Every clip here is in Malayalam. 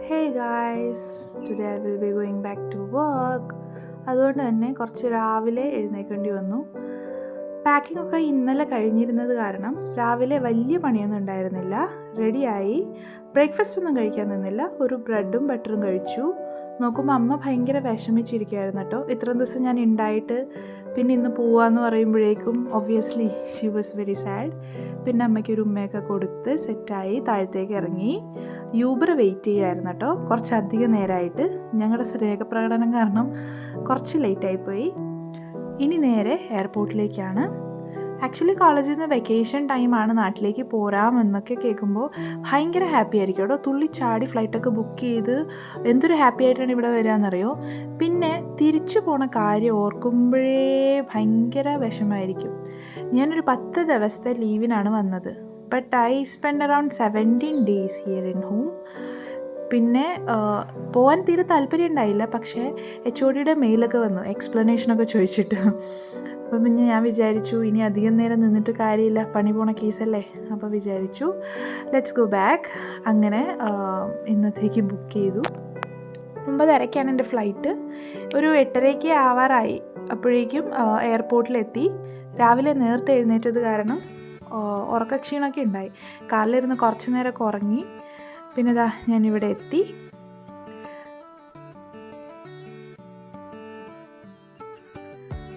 Hey guys, today I will be going back to work. അതുകൊണ്ട് തന്നെ കുറച്ച് രാവിലെ എഴുന്നേൽക്കേണ്ടി വന്നു. പാക്കിംഗ് ഒക്കെ ഇന്നലെ കഴിഞ്ഞിരുന്നത് കാരണം രാവിലെ വലിയ പണിയൊന്നും ഉണ്ടായിരുന്നില്ല. റെഡിയായി, ബ്രേക്ക്ഫാസ്റ്റ് ഒന്നും കഴിക്കാൻ നിന്നില്ല. ഒരു ബ്രെഡും ബട്ടറും കഴിച്ചു. നോക്കുമ്പോൾ അമ്മ ഭയങ്കര വിഷമിച്ചിരിക്കുകയായിരുന്നു കേട്ടോ. ഇത്രയും ദിവസം ഞാൻ ഉണ്ടായിട്ട് പിന്നെ ഇന്ന് പോവാന്ന് പറയുമ്പോഴേക്കും obviously she was very sad. പിന്നെ അമ്മയ്ക്ക് ഒരു ഉമ്മയൊക്കെ കൊടുത്ത് സെറ്റായി താഴത്തേക്ക് ഇറങ്ങി. യൂബർ വെയിറ്റ് ചെയ്യുമായിരുന്നു കേട്ടോ, കുറച്ചധികം നേരമായിട്ട്. ഞങ്ങളുടെ സ്നേഹപ്രകടനം കാരണം കുറച്ച് ലേറ്റായിപ്പോയി. ഇനി നേരെ എയർപോർട്ടിലേക്കാണ്. ആക്ച്വലി കോളേജിൽ നിന്ന് വെക്കേഷൻ ടൈമാണ്, നാട്ടിലേക്ക് പോരാമെന്നൊക്കെ കേൾക്കുമ്പോൾ ഭയങ്കര ഹാപ്പി ആയിരിക്കും കേട്ടോ. തുള്ളിച്ചാടി ഫ്ലൈറ്റൊക്കെ ബുക്ക് ചെയ്ത് എന്തൊരു ഹാപ്പി ആയിട്ടാണ് ഇവിടെ വരികയെന്നറിയോ. പിന്നെ തിരിച്ചു പോണ കാര്യം ഓർക്കുമ്പോഴേ ഭയങ്കര വിഷമമായിരിക്കും. ഞാനൊരു 10 ദിവസത്തെ ലീവിനാണ് വന്നത്. But I spend around 17 days here in home. പിന്നെ പോകാൻ തീരെ താല്പര്യം ഉണ്ടായില്ല. പക്ഷേ HODയുടെ മെയിലൊക്കെ വന്നു എക്സ്പ്ലനേഷനൊക്കെ ചോദിച്ചിട്ട്. അപ്പം പിന്നെ ഞാൻ വിചാരിച്ചു ഇനി അധികം നേരം നിന്നിട്ട് കാര്യമില്ല, പണി പോണ കേസല്ലേ. അപ്പോൾ വിചാരിച്ചു ലെറ്റ്സ് ഗോ ബാക്ക്. അങ്ങനെ ഇന്നത്തേക്ക് ബുക്ക് ചെയ്തു. 9:30 എൻ്റെ ഫ്ലൈറ്റ്. ഒരു 8:30 ആവാറായി. അപ്പോഴേക്കും എയർപോർട്ടിലെത്തി. രാവിലെ നേരത്തെ എഴുന്നേറ്റത് കാരണം ഉറക്കക്ഷീണമൊക്കെ ഉണ്ടായി. കാറിലിരുന്ന് കുറച്ച് നേരമൊക്കെ ഉറങ്ങി. പിന്നെ ഇതാ ഞാനിവിടെ എത്തി.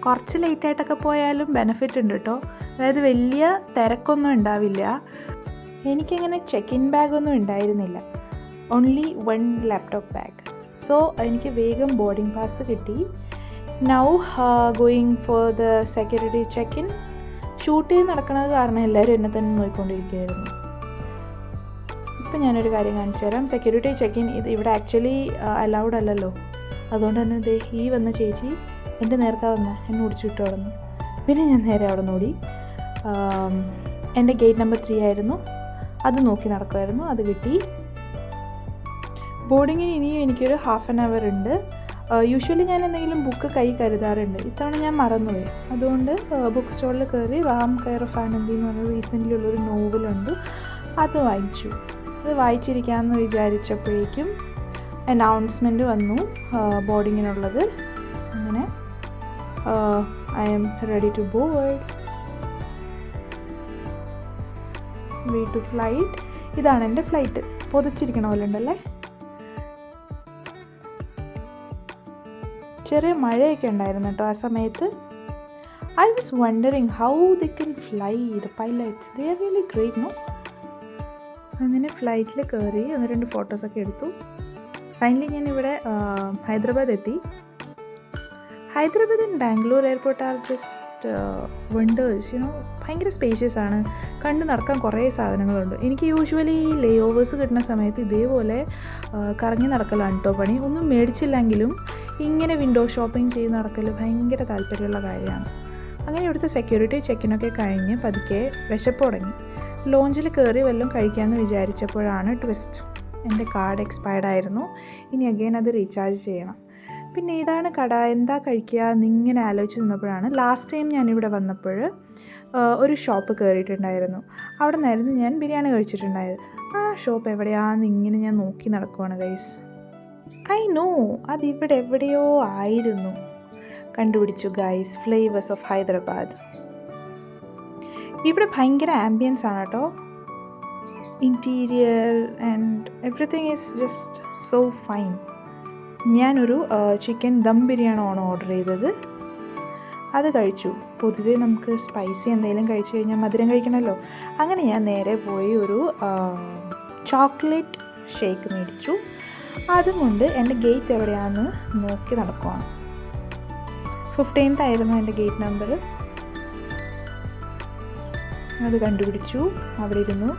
കുറച്ച് ലേറ്റായിട്ടൊക്കെ പോയാലും ബെനിഫിറ്റ് ഉണ്ട് കേട്ടോ. അതായത് വലിയ തിരക്കൊന്നും ഉണ്ടാവില്ല. എനിക്കങ്ങനെ ചെക്ക് ഇൻ ബാഗൊന്നും ഉണ്ടായിരുന്നില്ല, ഓൺലി 1 ലാപ്ടോപ്പ് ബാഗ്. സോ എനിക്ക് വേഗം ബോർഡിംഗ് പാസ് കിട്ടി. Now going for the security check in. Shoot ചെയ്ത് നടക്കുന്നത് കാരണം എല്ലാവരും എന്നെ തന്നെ നോക്കിക്കൊണ്ടിരിക്കുകയായിരുന്നു. ഇപ്പം ഞാനൊരു കാര്യം കാണിച്ചു തരാം. സെക്യൂരിറ്റി ചെക്ക് ഇൻ ഇവിടെ ആക്ച്വലി അലൗഡ് അല്ലല്ലോ. അതുകൊണ്ട് തന്നെ ഈ വന്ന ചേച്ചി എൻ്റെ നേർക്കാ വന്ന് എന്നെ ഓടിച്ചു വിട്ടു അവിടെ നിന്ന്. പിന്നെ ഞാൻ നേരെ അവിടെ നിന്ന് ഓടി. എൻ്റെ ഗേറ്റ് നമ്പർ 3 ആയിരുന്നു. അത് നോക്കി നടക്കുമായിരുന്നു. അത് കിട്ടി. ബോർഡിങ്ങിന് ഇനിയും എനിക്കൊരു 1/2 hour ഉണ്ട്. യൂഷ്വലി ഞാൻ എന്തെങ്കിലും ബുക്ക് കൈ കരുതാറുണ്ട്. ഇത്തവണ ഞാൻ മറന്നുപോയി. അതുകൊണ്ട് ബുക്ക് സ്റ്റോളിൽ കയറി റാം കെയർ ഓഫ് ആനന്ദി എന്ന് പറഞ്ഞ റീസെൻ്റ്ലി ഉള്ളൊരു നോവലുണ്ട്, അത് വായിച്ചു. അത് വായിച്ചിരിക്കാമെന്ന് വിചാരിച്ചപ്പോഴേക്കും അനൗൺസ്മെൻറ്റ് വന്നു ബോർഡിങ്ങിനുള്ളത്. അങ്ങനെ I am ready to board. Way to flight. ഇതാണ് എൻ്റെ ഫ്ലൈറ്റ്. പൊതിച്ചിരിക്കണ പോലെ ഉണ്ടല്ലേ. ചെറിയ മഴയൊക്കെ ഉണ്ടായിരുന്നു കേട്ടോ ആ സമയത്ത്. I was wondering how they can fly the pilots. They are really great, no? അങ്ങനെ ഫ്ലൈറ്റിൽ കയറി 1-2 ഫോട്ടോസൊക്കെ എടുത്തു. ഫൈനലി ഞാനിവിടെ ഹൈദരാബാദ് എത്തി. Hyderabad and Bangalore airport are just wonders, you know. ഭയങ്കര സ്പേഷ്യസ് ആണ്. കണ്ടു നടക്കാൻ കുറേ സാധനങ്ങളുണ്ട്. എനിക്ക് യൂഷ്വലി ലേ ഓവേഴ്സ് കിട്ടുന്ന സമയത്ത് ഇതേപോലെ കറങ്ങി നടക്കലാണ് കേട്ടോ പണി. ഒന്നും മേടിച്ചില്ലെങ്കിലും ഇങ്ങനെ വിൻഡോ ഷോപ്പിംഗ് ചെയ്ത് നടക്കൽ ഭയങ്കര താല്പര്യമുള്ള കാര്യമാണ്. അങ്ങനെ ഇവിടുത്തെ സെക്യൂരിറ്റി ചെക്കിനൊക്കെ കഴിഞ്ഞ് പതുക്കെ വിശപ്പ് തുടങ്ങി. ലോഞ്ചിൽ കയറി വല്ലതും കഴിക്കാമെന്ന് വിചാരിച്ചപ്പോഴാണ് ട്വിസ്റ്റ്. എൻ്റെ കാർഡ് എക്സ്പയർഡ് ആയിരുന്നു. ഇനി അഗെയിൻ അത് റീചാർജ് ചെയ്യണം. പിന്നെ ഏതാണ് കട, എന്താ കഴിക്കുക എന്നിങ്ങനെ ആലോചിച്ച് നിന്നപ്പോഴാണ് ലാസ്റ്റ് ടൈം ഞാനിവിടെ വന്നപ്പോൾ ഒരു ഷോപ്പ് കയറിയിട്ടുണ്ടായിരുന്നു. അവിടെ നിന്നായിരുന്നു ഞാൻ ബിരിയാണി കഴിച്ചിട്ടുണ്ടായത്. ആ ഷോപ്പ് എവിടെയാണെന്ന് ഇങ്ങനെ ഞാൻ നോക്കി നടക്കുവാണ് ഗൈസ്. ഐ നോ, അതിവിടെ എവിടെയോ ആയിരുന്നു. കണ്ടുപിടിച്ചു ഗൈസ്, ഫ്ലേവേഴ്സ് ഓഫ് ഹൈദരാബാദ്. ഇവിടെ ഭയങ്കര ആംബിയൻസ് ആണ് കേട്ടോ. Interior and everything is just so fine. ഞാനൊരു ചിക്കൻ ദം ബിരിയാണിയാണ് ഓർഡർ ചെയ്തത്. അത് കഴിച്ചു. പൊതുവേ നമുക്ക് സ്പൈസി എന്തെങ്കിലും കഴിച്ചു കഴിഞ്ഞാൽ മധുരം കഴിക്കണമല്ലോ. അങ്ങനെ ഞാൻ നേരെ പോയി ഒരു ചോക്ലേറ്റ് ഷേക്ക് മേടിച്ചു. അതും കൊണ്ട് എൻ്റെ ഗേറ്റ് എവിടെയാണെന്ന് നോക്കി നടക്കുവാണ്. 15th ആയിരുന്നു എൻ്റെ ഗേറ്റ് നമ്പർ. അത് കണ്ടുപിടിച്ചു. അവിടെ ഇരുന്നു.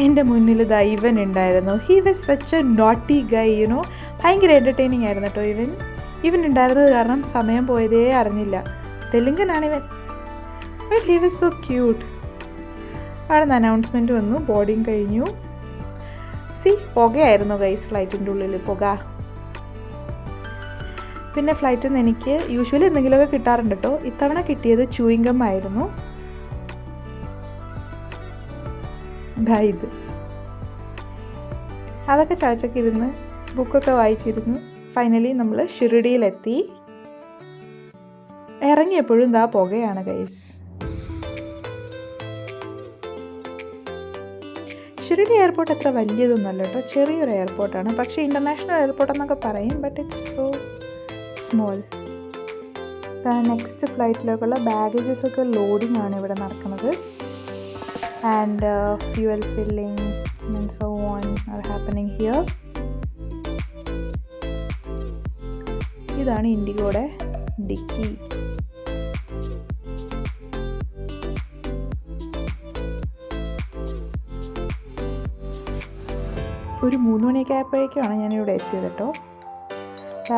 എൻ്റെ മുന്നിൽ ഇവൻ ഉണ്ടായിരുന്നു. He was such A naughty Guy, you know. ഭയങ്കര എൻ്റർടൈനിങ് ആയിരുന്നു കേട്ടോ ഇവൻ ഉണ്ടായിരുന്നത് കാരണം സമയം പോയതേ അറിഞ്ഞില്ല. തെലുങ്കനാണ് ഇവൻ. But he was so cute. അവിടെ നിന്ന് അനൗൺസ്മെൻറ്റ് വന്നു. ബോർഡിങ് കഴിഞ്ഞു. പുകയായിരുന്നു ഗൈസ് ഫ്ലൈറ്റിൻ്റെ ഉള്ളിൽ, പുക. പിന്നെ ഫ്ലൈറ്റിൽ നിന്ന് എനിക്ക് യൂഷ്വലി എന്തെങ്കിലുമൊക്കെ കിട്ടാറുണ്ട് കേട്ടോ. ഇത്തവണ കിട്ടിയത് ച്യൂയിങ് ഗം ആയിരുന്നു. ഇത് അതൊക്കെ ചവച്ചൊക്കെ ഇരുന്ന് ബുക്കൊക്കെ വായിച്ചിരുന്നു. ഫൈനലി നമ്മൾ ഷിർഡിയിലെത്തി. ഇറങ്ങിയപ്പോഴും ഇതാ പുകയാണ് ഗൈസ്. ഷിർഡി എയർപോർട്ട് അത്ര വലിയതൊന്നുമല്ല കേട്ടോ, ചെറിയൊരു എയർപോർട്ടാണ്. പക്ഷേ ഇൻ്റർനാഷണൽ എയർപോർട്ട് എന്നൊക്കെ പറയും, but it's so small. Next ഫ്ലൈറ്റിലേക്കുള്ള ബാഗേജസ് ഒക്കെ ലോഡിംഗ് ആണ് ഇവിടെ നടക്കുന്നത്. And fuel filling and so on are happening here. ഇതാണ് ഇൻഡിഗോയുടെ ഡിക്കി. ഒരു 3 മണിയൊക്കെ ആയപ്പോഴേക്കാണ് ഞാനിവിടെ എത്തിയത് കേട്ടോ.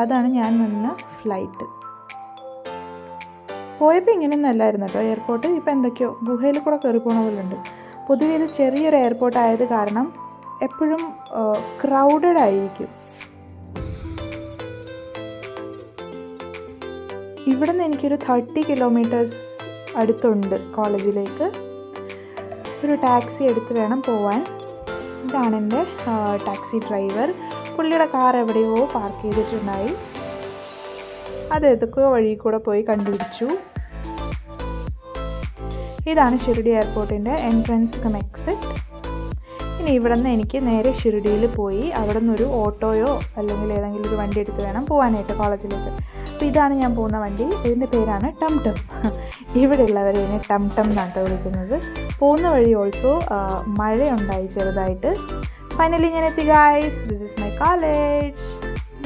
അതാണ് ഞാൻ വന്ന ഫ്ലൈറ്റ്. പോയപ്പോൾ ഇങ്ങനെയൊന്നും അല്ലായിരുന്നു കേട്ടോ എയർപോർട്ട്. ഇപ്പോൾ എന്തൊക്കെയോ ഗുഹയിൽ കൂടെ കയറി പോണ പോലെ ഉണ്ട്. പൊതുവെ ഇത് ചെറിയൊരു എയർപോർട്ട് ആയത് കാരണം എപ്പോഴും ക്രൗഡഡ് ആയിരിക്കും. ഇവിടെ നിന്ന് എനിക്കൊരു 30 കിലോമീറ്റേഴ്സ് അടുത്തുണ്ട് കോളേജിലേക്ക്. ഒരു ടാക്സി എടുത്ത് വേണം പോവാൻ. ഇതാണ് എൻ്റെ ടാക്സി ഡ്രൈവർ. പുള്ളിയുടെ കാർ എവിടെയോ പാർക്ക് ചെയ്തിട്ടുണ്ടായി. അത് ഏതൊക്കെയോ വഴി കൂടെ പോയി കണ്ടുപിടിച്ചു. ഇതാണ് ഷിർഡി എയർപോർട്ടിൻ്റെ എൻട്രൻസ് കം എക്സിറ്റ്. ഇനി ഇവിടെ നിന്ന് എനിക്ക് നേരെ ഷിർഡിയിൽ പോയി അവിടെ നിന്നൊരു ഓട്ടോയോ അല്ലെങ്കിൽ ഏതെങ്കിലും ഒരു വണ്ടി എടുത്ത് വേണം പോകാനായിട്ട് കോളേജിലേക്ക്. അപ്പോൾ ഇതാണ് ഞാൻ പോകുന്ന വണ്ടി. ഇതിൻ്റെ പേരാണ് ടം ടം. ഇവിടെ ഉള്ളവർ ഇതിനെ ടം ടം എന്നാണ് വിളിക്കുന്നത്. പോകുന്ന വഴി ഓൾസോ മഴയുണ്ടായി ചെറുതായിട്ട്. ഫൈനലി ഞാൻ എത്തി guys. This is my college.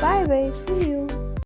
Bye bye, see U.